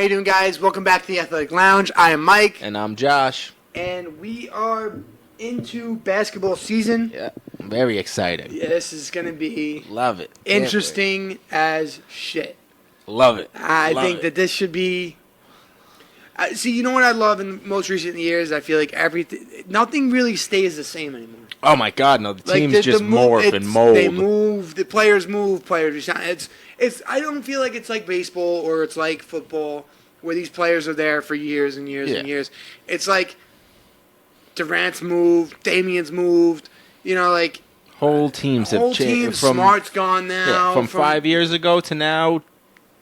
How you doing, guys? Welcome back to the Athletic Lounge. I am Mike. And I'm Josh. And we are into basketball season. Yeah, I'm very excited. Yeah, this is going to be Love it. Interesting as shit. Love it. I think that this should be... see, you know what I love in most recent years? I feel like nothing really stays the same anymore. Oh, my God, no. The teams just morph and mold. They move. The players move. Players resign. I don't feel like it's like baseball or it's like football where these players are there for years and years and years. It's like Durant's moved, Damian's moved, like whole teams have changed. Smart's gone now. Yeah, from 5 years ago to now,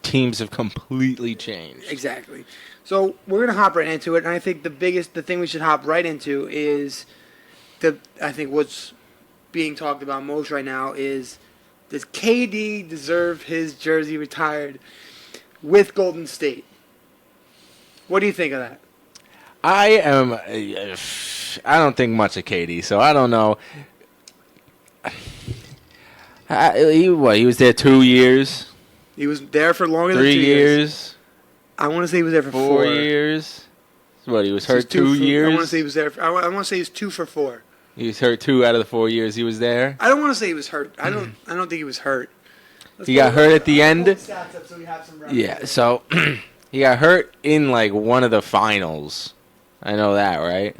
teams have completely changed. Exactly. So we're gonna hop right into it, and I think the thing we should hop right into is I think what's being talked about most right now is, does KD deserve his jersey retired with Golden State? What do you think of that? I don't think much of KD, so I don't know. He was there 2 years? He was there for longer than 3 2 years. I want to say he was there for 4 years. What, he was hurt 2 years? I want to say he was there. I want to say he was 2 for 4. He was hurt 2 out of the 4 years he was there. I don't want to say he was hurt. I don't think he was hurt. He got hurt at the end. Yeah, so he got hurt in like one of the finals. I know that, right?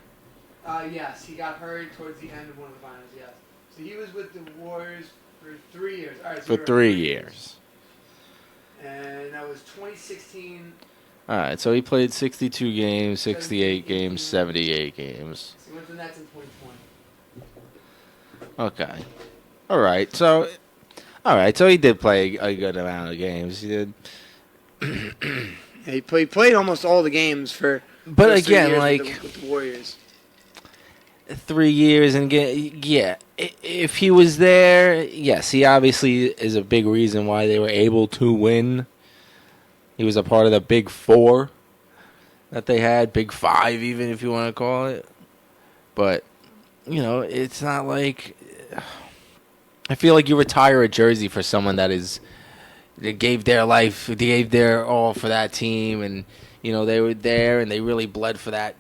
Yes, he got hurt towards the end of one of the finals. Yes. So he was with the Warriors for 3 years. All right. So for 3 years. And that was 2016. All right, so he played 62 games, 68 games, 78 games. So he went to the Nets in 2020. Okay. All right, so he did play a good amount of games. He did. Yeah, he played almost all the games for. But again, with the Warriors. 3 years and if he was there, yes, he obviously is a big reason why they were able to win. He was a part of the Big Four that they had, Big Five even if you want to call it. But, it's not like... I feel like you retire a jersey for someone that gave their life, they gave their all for that team, and, they were there and they really bled for that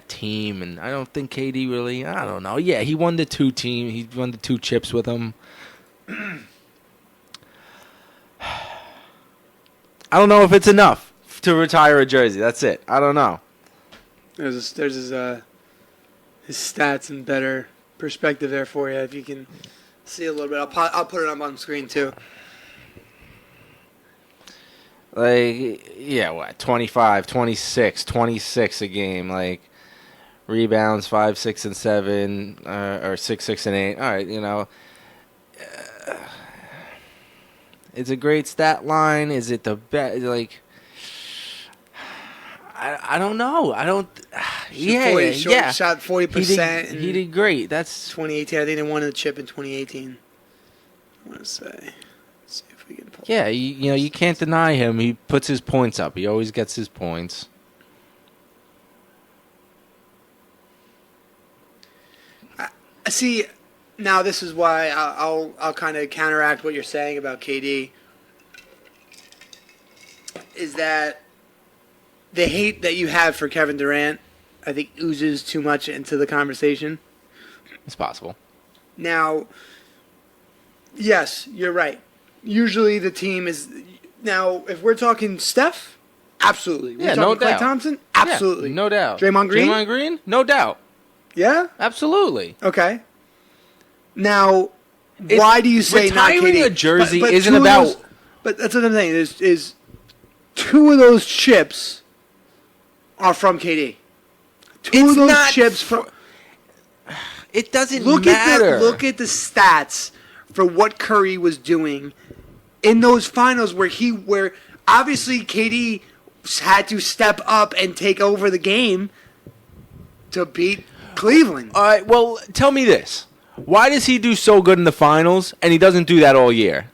team. And I don't think KD really, I don't know. Yeah, he won the 2 chips with them. I don't know if it's enough to retire a jersey. That's it. I don't know. There's his stats and better perspective there for you if you can see a little bit. I'll put it up on screen too. 25, 26, 26 a game. Rebounds 5, 6, and 7, or 6, 6, and 8. All right, it's a great stat line. Is it the best? I don't know. I don't. Shot 40%. He did great. That's 2018. I think they won the chip in 2018. I want to say. Let's see if we can pull. Yeah, you can't deny him. He puts his points up. He always gets his points. See, now this is why I'll kind of counteract what you're saying about KD. Is that the hate that you have for Kevin Durant, I think, oozes too much into the conversation. It's possible. Now, yes, you're right. Usually the team is... Now, if we're talking Steph, absolutely. Yeah, no doubt. Klay Thompson, absolutely. Yeah, no doubt. Draymond Green? Draymond Green? No doubt. Yeah? Absolutely. Okay. Now, why do you say not KD? Retiring a jersey isn't about... But that's what I'm saying. Is 2 of those chips are from KD. Two of those chips from... It doesn't matter. Look at the stats for what Curry was doing in those finals where obviously KD had to step up and take over the game to beat Cleveland. All right, well, tell me this. Why does he do so good in the finals and he doesn't do that all year?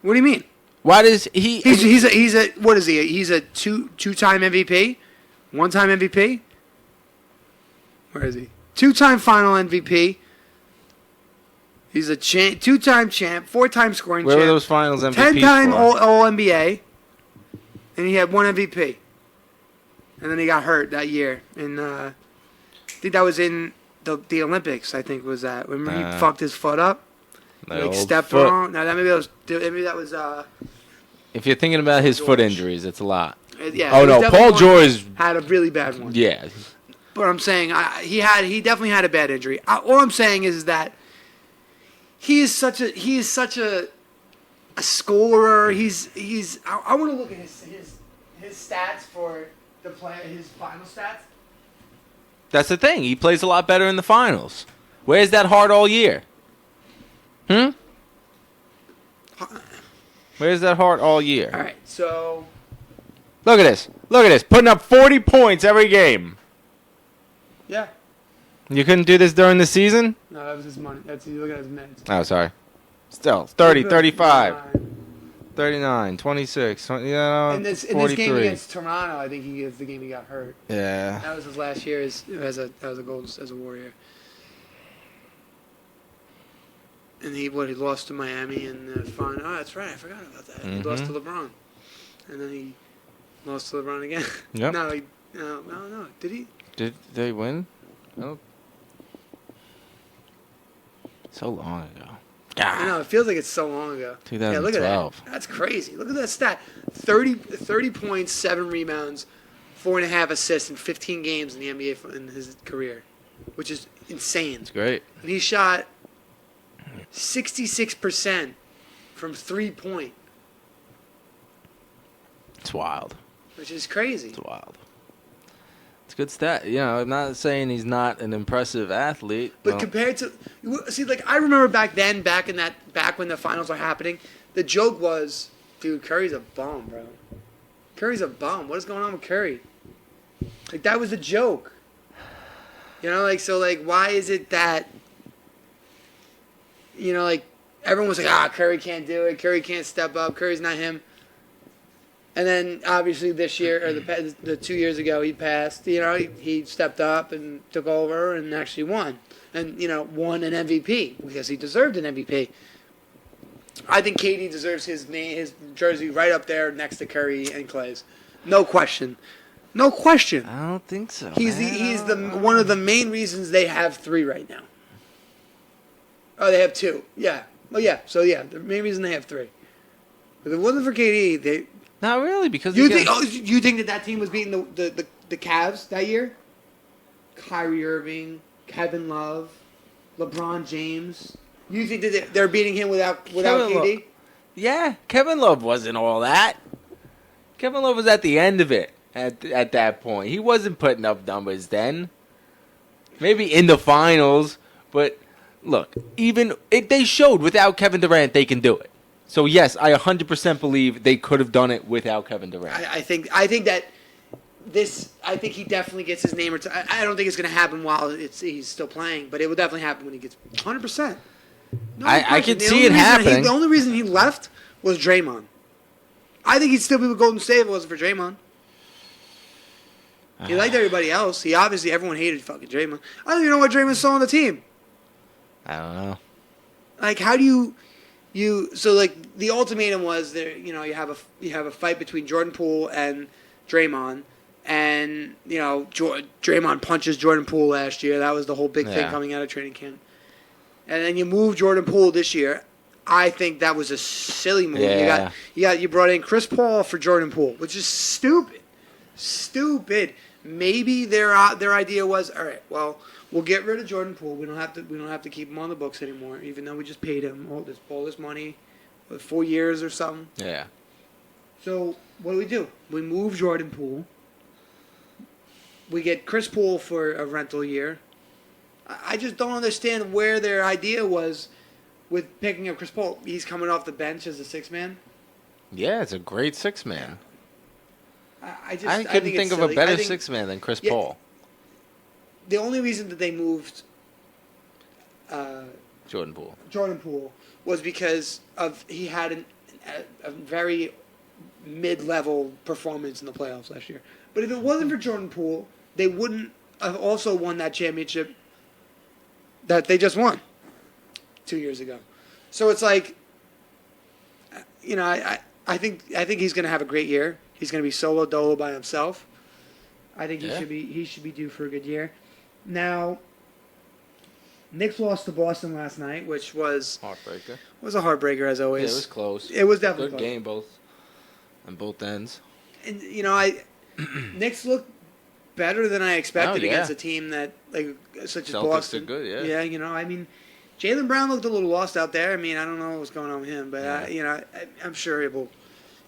What do you mean? Why does he... He's a what is he? He's a two-time MVP? One-time MVP? Where is he? 2-time final MVP. He's a two-time champ, 4-time scoring champ. Where were those finals MVPs 10-time for? All-NBA. And and he had one MVP, and then he got hurt that year. And I think that was in the Olympics. I think was that. Remember he fucked his foot up, like stepped foot. wrong. No, maybe that was. If you're thinking about his George. foot injuries, it's a lot. Yeah. Oh no, Paul George had a really bad one. Yeah. But I'm saying he definitely had a bad injury. All I'm saying is that he is such a scorer. I want to look at his stats for the play, his final stats. That's the thing. He plays a lot better in the finals. Where's that heart all year? Where's that heart all year? All right, so look at this. Look at this. Putting up 40 points every game. Yeah. You couldn't do this during the season? No, that was his money. You look at his minutes. Oh, sorry. Still, 30, 35, 39, 26, 20, in this 43. game against Toronto, I think he is the game he got hurt. Yeah. That was his last year as a Warrior. And he lost to Miami in the final. Oh, that's right. I forgot about that. He lost to LeBron, and then he lost to LeBron again. Yep. No. Did he? Did they win? Oh. So long ago. I know. It feels like it's so long ago. 2012. Yeah, look at that. That's crazy. Look at that stat. 30 points, 7 rebounds, 4.5 assists in 15 games in the NBA in his career, which is insane. It's great. And he shot 66% from 3-point. It's wild. Which is crazy. It's wild. It's a good stat. You know, I'm not saying he's not an impressive athlete. But compared to, see, like I remember back when the finals were happening, the joke was, dude, Curry's a bum, bro. Curry's a bum. What is going on with Curry? Like that was the joke. You know, like so, like why is it that? You know, like everyone was like, Curry can't do it. Curry can't step up. Curry's not him. And then obviously this year or the 2 years ago he passed. You know, he stepped up and took over and actually won, and won an MVP because he deserved an MVP. I think KD deserves his jersey right up there next to Curry and Clay's, no question, no question. I don't think so. He's one of the main reasons they have 3 right now. Oh, they have 2. Yeah. Well, yeah. So yeah, the main reason they have 3. If it wasn't for KD, they. Not really, because you think that team was beating the Cavs that year? Kyrie Irving, Kevin Love, LeBron James. You think that they're beating him without KD? Yeah, Kevin Love wasn't all that. Kevin Love was at the end of it at that point. He wasn't putting up numbers then. Maybe in the finals, but look, they showed without Kevin Durant they can do it. So yes, I 100% believe they could have done it without Kevin Durant. I think that I think he definitely gets his name retired. I don't think it's going to happen while he's still playing, but it will definitely happen when he gets 100%. I can see it happening. The only reason he left was Draymond. I think he'd still be with Golden State if it wasn't for Draymond. He liked everybody else. Everyone hated fucking Draymond. I don't even know what Draymond saw on the team. I don't know. Like, how do you so like the ultimatum was there? You have a fight between Jordan Poole and Draymond, and Draymond punches Jordan Poole last year. That was the whole big thing coming out of training camp. And then you move Jordan Poole this year. I think that was a silly move. Yeah. You brought in Chris Paul for Jordan Poole, which is stupid. Stupid. Maybe their idea was, all right, well, we'll get rid of Jordan Poole. We don't have to keep him on the books anymore, even though we just paid him all this money for 4 years or something. Yeah. So what do? We move Jordan Poole. We get Chris Paul for a rental year. I just don't understand where their idea was with picking up Chris Paul. He's coming off the bench as a 6-man. Yeah, it's a great 6-man. I couldn't think of a better 6-man than Chris Paul. The only reason that they moved Jordan Poole was because he had a very mid-level performance in the playoffs last year. But if it wasn't for Jordan Poole, they wouldn't have also won that championship that they just won 2 years ago. So it's like, I think he's going to have a great year. he's going to be solo dolo by himself. I think Yeah. he should be due for a good year. Now, Knicks lost to Boston last night, which was Heartbreaker. a heartbreaker as Yeah, always. it was close. It was definitely Good close. game on both ends. And Knicks looked better than I expected against a team that such as Celtics Boston. are good, yeah. Yeah, Jaylen Brown looked a little lost out there. I don't know what's going on with him, but Yeah. I'm sure it will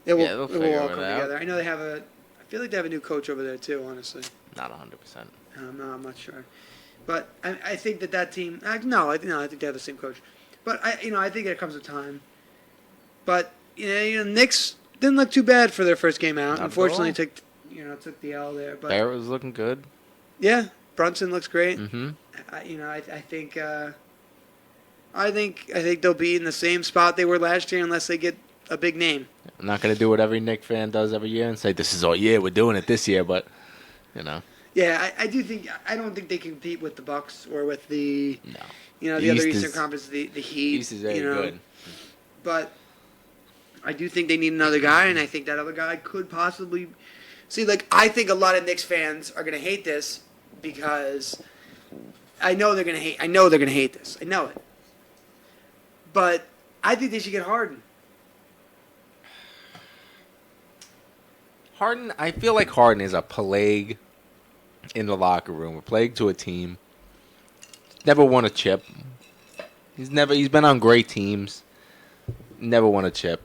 they'll all figure come it out. together. I know I feel like they have a new coach over there too. Honestly, Not 100%. I'm not sure, but I think that team. No, I think they have the same coach, but I think it comes with time. But Knicks didn't look too bad for their first game out. Not at Unfortunately, all. took the L there. But Barrett was looking good. yeah, Brunson looks great. Mm-hmm. I think they'll be in the same spot they were last year unless they get a big name. I'm not going to do what every Knicks fan does every year and say, this is all year, we're doing it this year, but, Yeah, I do think I don't think they can compete with the Bucks or with the No. the The other East Eastern is- Conference, the Heat. East is very good. But I do think they need another guy, and I think that other guy could possibly see. I think a lot of Knicks fans are going to hate this because I know they're going to hate. I know they're going to hate this. I know it. But I think they should get Harden. Harden, I feel like Harden is a plague in the locker room, a plague to a team. Never won a chip. He's been on great teams. Never won a chip.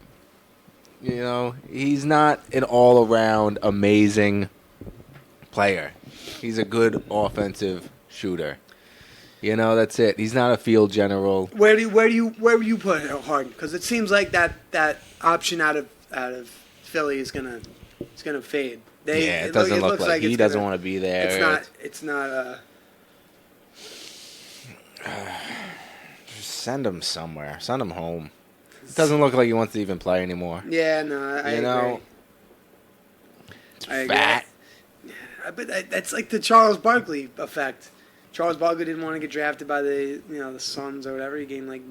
He's not an all-around amazing player. He's a good offensive shooter. That's it. He's not a field general. Where do you put Harden? Because it seems like that option out of Philly is gonna fade. It doesn't look like he doesn't want to be there. It's not. Just send him somewhere. Send him home. It doesn't look like he wants to even play anymore. Yeah, no, I agree. I agree. Fat. But that's like the Charles Barkley effect. Charles Barkley didn't want to get drafted by the Suns or whatever. He gained like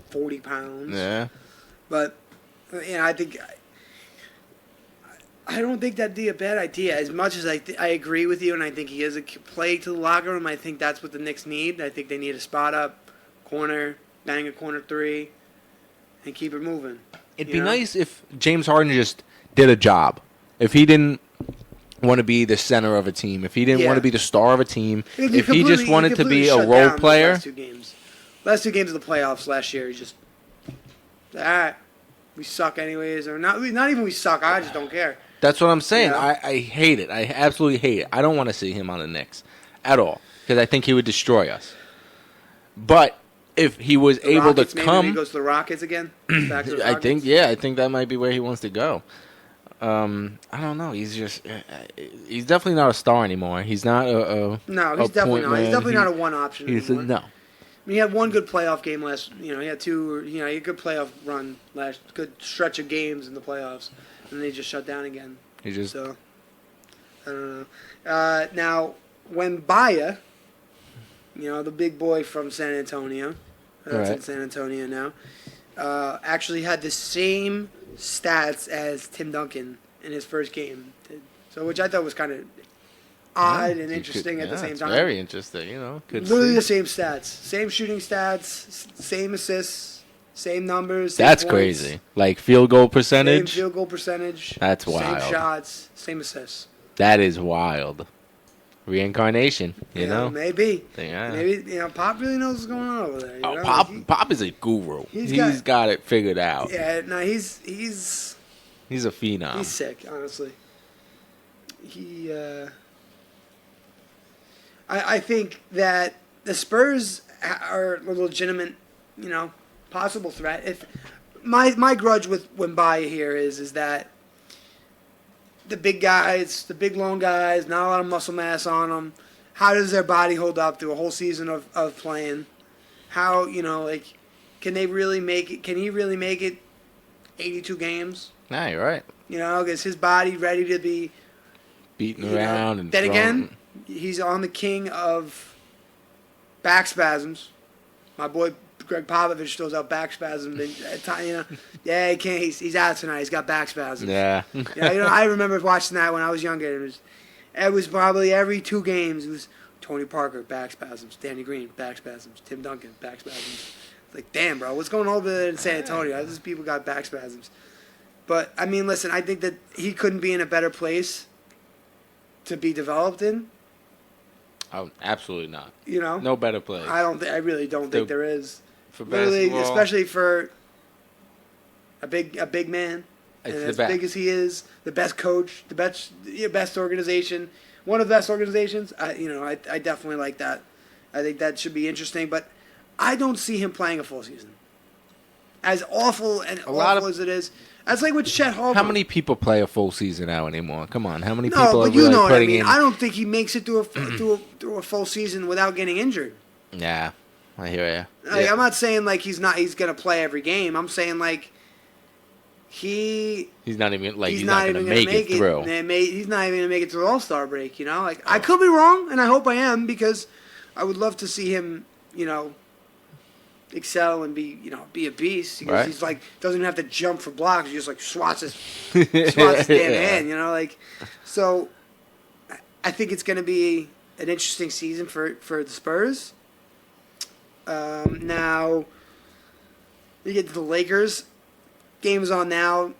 40 pounds. Yeah. But I think I don't think that'd be a bad idea. As much as I agree with you, and I think he is a plague to the locker room. I think that's what the Knicks need. I think they need a spot up corner, bang a corner three, and keep it moving. It'd be nice if James Harden just did a job. If he didn't want to be the center of a team, if he didn't want to be the star of a team, if he just wanted to be a role player. Last two games of the playoffs last year, he's just, all right, we suck anyways, or not even we suck, I just don't care. That's what I'm saying. Yeah. I hate it. I absolutely hate it. I don't want to see him on the Knicks at all because I think he would destroy us. But if he was able to come, maybe he goes to the Rockets again. Back to the Rockets? I think that might be where he wants to go. I don't know. He's definitely not a star anymore. He's not no, he's definitely not. He's definitely not a one option anymore. No. He had one good playoff game last. He had two. He had a good playoff run last. Good stretch of games in the playoffs, and then he just shut down again. So I don't know. Now, when Baya, the big boy from San Antonio, that's in San Antonio now, actually had the same stats as Tim Duncan in his first game. So, which I thought was kind of odd and interesting at the same time. Very interesting, Literally the same stats. Same shooting stats, same assists, same numbers. That's points, crazy. Like field goal percentage? Same field goal percentage. That's wild. Same shots, same assists. That is wild. Reincarnation, you know? Maybe. Yeah. Maybe, Pop really knows what's going on over there. Pop is a guru. He's got it figured out. Yeah, no, he's a phenom. He's sick, honestly. I think that the Spurs are a legitimate, possible threat. If my grudge with Wembanyama here is that the big guys, the big long guys, not a lot of muscle mass on them. How does their body hold up through a whole season of playing? How can they really make it? Can he really make it 82 games? Nah, you're right. Is his body ready to be beaten around and then thrown. Again, he's on the king of back spasms. My boy Greg Popovich throws out back spasms. Yeah, he can't. He's out tonight. He's got back spasms. Yeah. I remember watching that when I was younger. It was probably every 2 games. It was Tony Parker, back spasms. Danny Green, back spasms. Tim Duncan, back spasms. It's like, damn, bro, what's going on over there in San Antonio? These people got back spasms. But, I mean, listen, I think that he couldn't be in a better place to be developed in. Oh, absolutely not. You know? No better place. I really don't think there is. For really, basketball. especially for a big man. And It's as big as he is, the best coach, the best organization, one of the best organizations. I definitely like that. I think that should be interesting, but I don't see him playing a full season. As awful as it is, that's like with Chet Holmgren. How many people play a full season now anymore? Come on, how many No, people but are you really know what I putting mean. in? I don't think he makes it through a full season without getting injured. Yeah, I hear you. Like, I'm not saying like he's gonna play every game. I'm saying like he's not even like he's not not going to even make it through. He's not even gonna make it to the All-Star break. You know, like I could be wrong, and I hope I am because I would love to see him. Excel and be a beast because he's like doesn't even have to jump for blocks. He just like swats his damn hand. So I think it's going to be an interesting season for the Spurs. Now you get to the Lakers. Game's on now.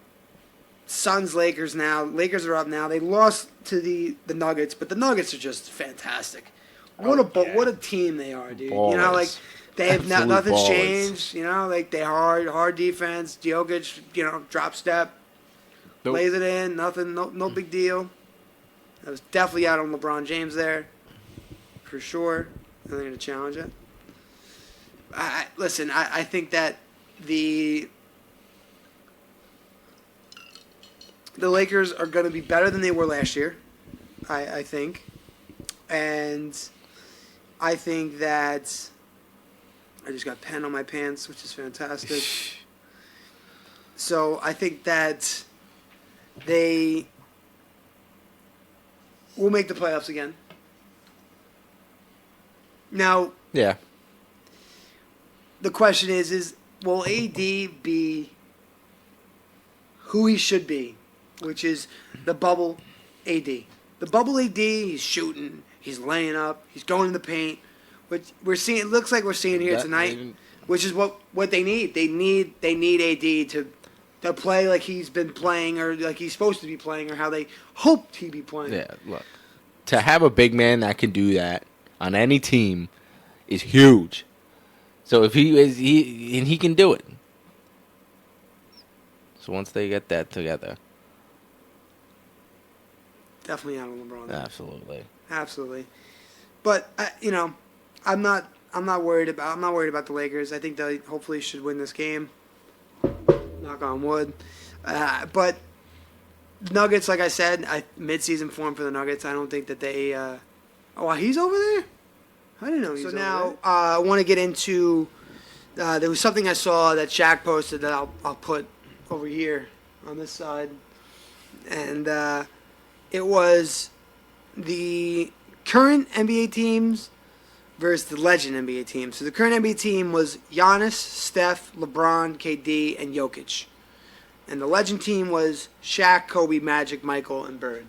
Suns Lakers now. Lakers are up now. They lost to the Nuggets, but the Nuggets are just fantastic. What a team they are, dude. Ballers. They have nothing's ballers. changed. They hard defense. Jokic, drop step, plays it in. Nothing, no big deal. I was definitely out on LeBron James there, for sure. And they're going to challenge it. Listen, I think that the Lakers are going to be better than they were last year. I think, and I think that. I just got pen on my pants, which is fantastic. So I think that they will make the playoffs again. Now, yeah. The question is will AD be who he should be, which is the bubble AD. The bubble AD, he's shooting, he's laying up, he's going in the paint. But we're seeing. It looks like we're seeing here tonight, which is what they need. They need AD to play like he's been playing or like he's supposed to be playing or how they hoped he'd be playing. Yeah, look, to have a big man that can do that on any team is huge. So if he can do it. So once they get that together, definitely out on LeBron. Absolutely. But I'm not worried about the Lakers. I think they hopefully should win this game. Knock on wood. But Nuggets, like I said, mid-season form for the Nuggets. I don't think that they. He's over there. I didn't know. So now I want to get into. There was something I saw that Shaq posted that I'll put over here on this side, and it was the current NBA teams versus the legend NBA team. So the current NBA team was Giannis, Steph, LeBron, KD, and Jokic. And the legend team was Shaq, Kobe, Magic, Michael, and Bird.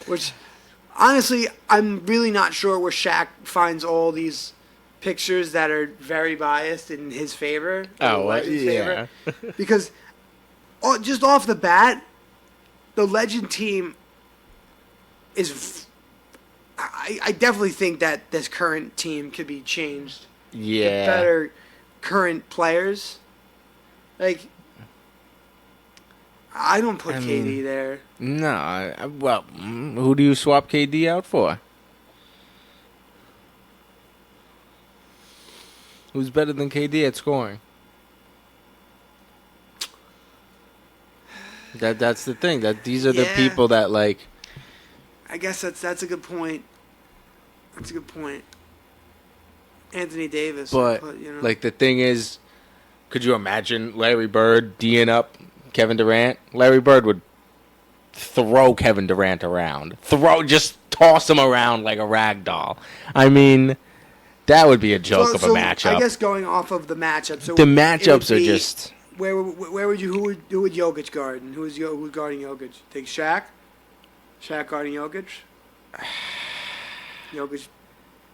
Which, honestly, I'm really not sure where Shaq finds all these pictures that are very biased in his favor. Yeah. Because just off the bat, the legend team is... I definitely think that this current team could be changed. Yeah. With better current players. Like, I don't put KD there. No. Well, who do you swap KD out for? Who's better than KD at scoring? That's the thing. That these are the people that like. I guess that's a good point. That's a good point. Anthony Davis. But like the thing is, could you imagine Larry Bird D'ing up Kevin Durant? Larry Bird would throw Kevin Durant around. Just toss him around like a rag doll. I mean, That would be a joke of a matchup. I guess going off of the matchup. So the matchups are just. Where would you who would Jokic guard and who's guarding Jokic? Take Shaq. Shaq guarding Jokic. Jokic.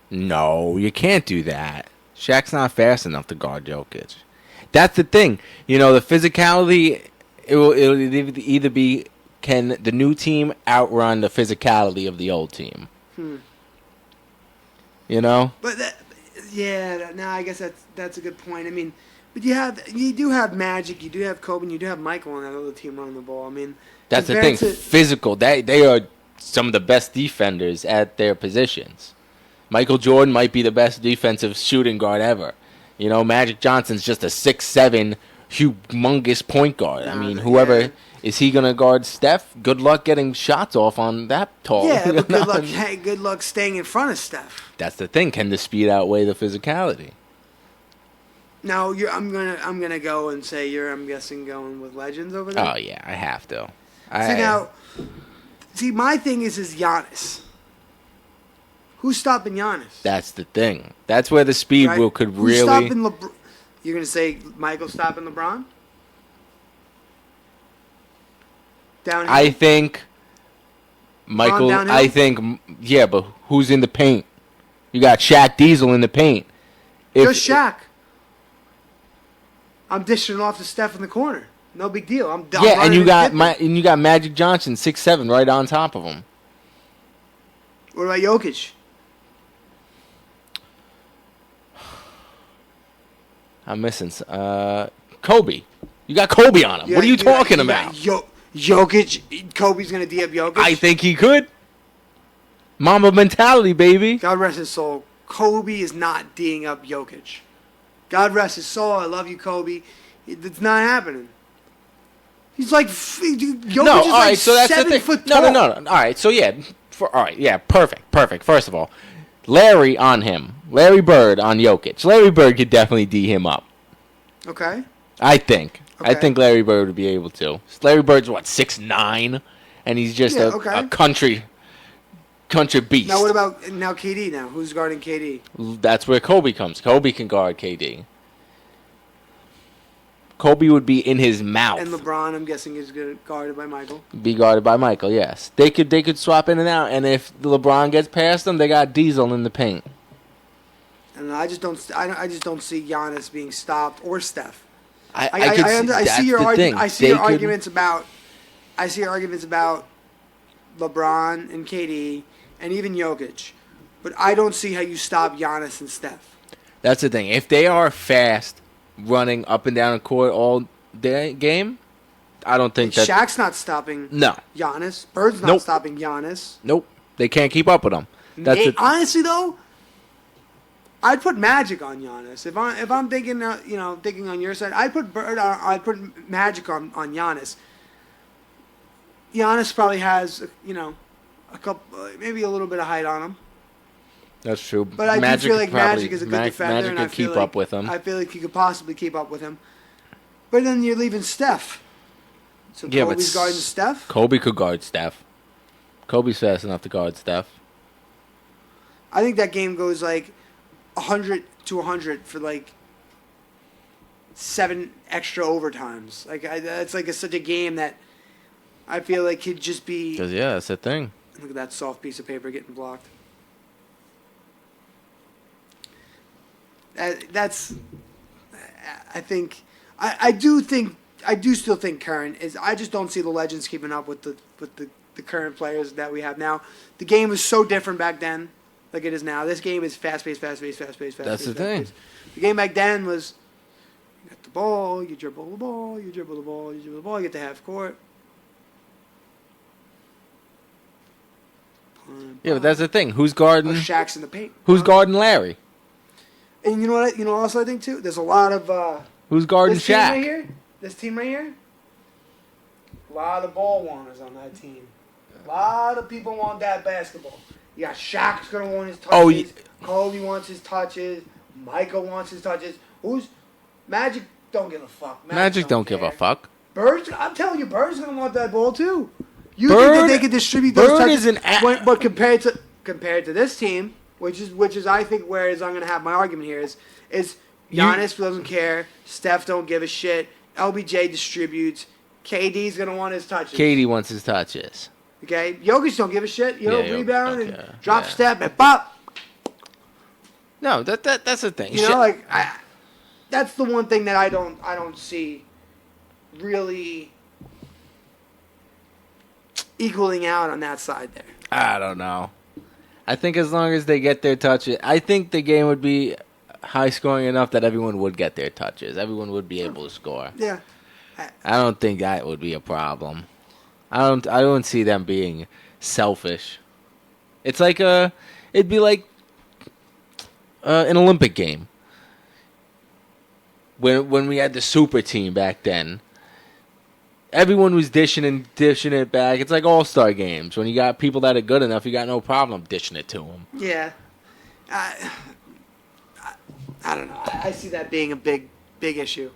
No, you can't do that. Shaq's not fast enough to guard Jokic. That's the thing. You know, the physicality. It'll either be, can the new team outrun the physicality of the old team? You know. But I guess that's a good point. I mean. But you do have Magic, you do have Kobe, and you do have Michael on that other team running the ball. I mean, that's the thing. Physical. They are some of the best defenders at their positions. Michael Jordan might be the best defensive shooting guard ever. You know, Magic Johnson's just a 6'7", humongous point guard. I mean, whoever is he gonna guard Steph? Good luck getting shots off on that tall. Yeah, but good luck. Hey, good luck staying in front of Steph. That's the thing. Can the speed outweigh the physicality? Now I'm gonna go and say I'm guessing going with legends over there. Oh yeah, I have to. My thing is Giannis. Who's stopping Giannis? That's the thing. That's where the speed could really. Who's stopping LeBron? You're gonna say Michael stopping LeBron? Downhill? I think Michael. But who's in the paint? You got Shaq Diesel in the paint. Just Shaq. I'm dishing it off to Steph in the corner. No big deal. I'm and you got Magic Johnson 6'7" right on top of him. What about Jokic? I'm missing Kobe. You got Kobe on him. What are you talking about? Jokic. Kobe's gonna D up Jokic. I think he could. Mamba mentality, baby. God rest his soul. Kobe is not D'ing up Jokic. God rest his soul. I love you, Kobe. It's not happening. He's like Jokic is like so that's 7 the thing. foot tall. No. All right, so perfect. First of all, Larry on him. Larry Bird on Jokic. Larry Bird could definitely D him up. Okay. I think Larry Bird would be able to. Larry Bird's 6'9", and he's just a country beast. Now what about KD now? Who's guarding KD? That's where Kobe comes. Kobe can guard KD. Kobe would be in his mouth. And LeBron, I'm guessing, is guarded by Michael. Be guarded by Michael, yes. They could swap in and out, and if LeBron gets past them, they got Diesel in the paint. And I just don't see Giannis being stopped or Steph. I see your arguments about LeBron and KD and even Jokic, but I don't see how you stop Giannis and Steph. That's the thing. If they are fast, running up and down the court all day game, I don't think that Shaq's not stopping. Giannis. Bird's not stopping Giannis. Nope, they can't keep up with him. Honestly, though, I'd put Magic on Giannis. If I'm thinking, thinking on your side, I'd put I'd put Magic on Giannis. Giannis probably has, a couple, maybe a little bit of height on him. That's true. But I do feel like Magic is a good defender, Magic could keep up with him. I feel like he could possibly keep up with him. But then you're leaving Steph. So Kobe's guarding Steph? Kobe could guard Steph. Kobe's fast enough to guard Steph. I think that game goes 100 to 100 for 7 extra overtimes. It's such a game that I feel like could just be. Because that's the thing. Look at that soft piece of paper getting blocked. That's. I think. I do still think current is. I just don't see the legends keeping up with the current players that we have now. The game was so different back then, like it is now. This game is fast paced. That's the thing. The game back then was. You got the ball. You dribble the ball. You dribble the ball. You dribble the ball. You get to half court. Yeah, but that's the thing. Who's guarding? Shaq's in the paint. Who's guarding Larry? And you know what? Also, I think too. There's a lot of. Who's guarding Shaq? This team right here. A lot of ball wanners on that team. A lot of people want that basketball. You got Shaq's gonna want his touches. Kobe wants his touches. Michael wants his touches. Magic? Don't give a fuck. Magic don't give a fuck. I'm telling you, Bird's gonna want that ball too. You think that they could distribute those touches? But compared to this team, which is I think where I'm going to have my argument here is You- Giannis doesn't care, Steph don't give a shit, LBJ distributes, KD's going to want his touches. Katie wants his touches. Okay, Jokic don't give a shit. He'll Yeah, Jokic rebound don't and care. drop Yeah. step and pop. No, that's the thing. You know, like that's the one thing that I don't see really equaling out on that side there. I don't know. I think as long as they get their touches, I think the game would be high scoring enough that everyone would get their touches. Everyone would be able to score. Yeah. I don't think that would be a problem. I don't see them being selfish. It's like it'd be like an Olympic game. When we had the super team back then, everyone was dishing it back. It's like all-star games. When you got people that are good enough, you got no problem dishing it to them. Yeah. I don't know. I see that being a big issue.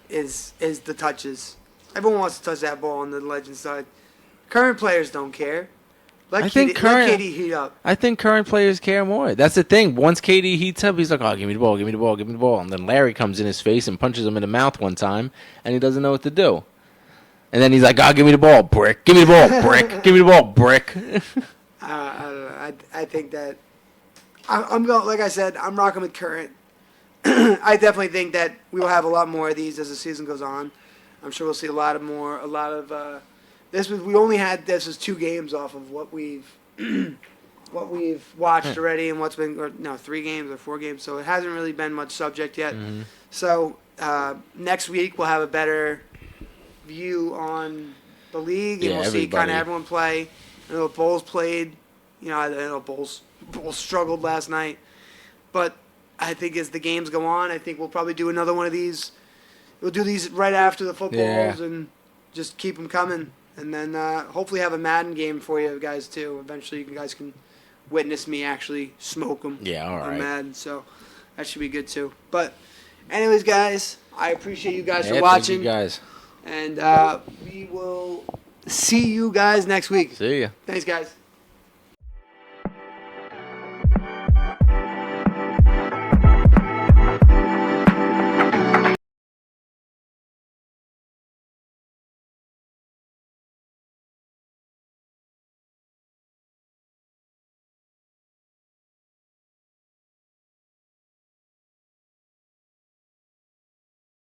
Is the touches. Everyone wants to touch that ball on the Legends side. Current players don't care. Let KD heat up. I think current players care more. That's the thing. Once KD heats up, he's like, "Oh, give me the ball, give me the ball, give me the ball." And then Larry comes in his face and punches him in the mouth one time, and he doesn't know what to do. And then he's like, "Oh, give me the ball, brick. Give me the ball, brick. Give me the ball, brick." I don't know. I think that I'm going. Like I said, I'm rocking with current. I definitely think that we will have a lot more of these as the season goes on. I'm sure we'll see a lot of. We only had this as 2 games off of what we've watched already, and what's been 3 games or 4 games. So it hasn't really been much subject yet. Mm-hmm. So next week we'll have a better view on the league, and we'll see kind of everyone play. I know the Bulls played. I know Bulls struggled last night, but I think as the games go on, I think we'll probably do another one of these. We'll do these right after the footballs and just keep them coming. And then hopefully have a Madden game for you guys, too. Eventually you guys can witness me actually smoke them all right. on Madden. So that should be good, too. But anyways, guys, I appreciate you guys for watching. Thank you guys. And we will see you guys next week. See ya. Thanks, guys.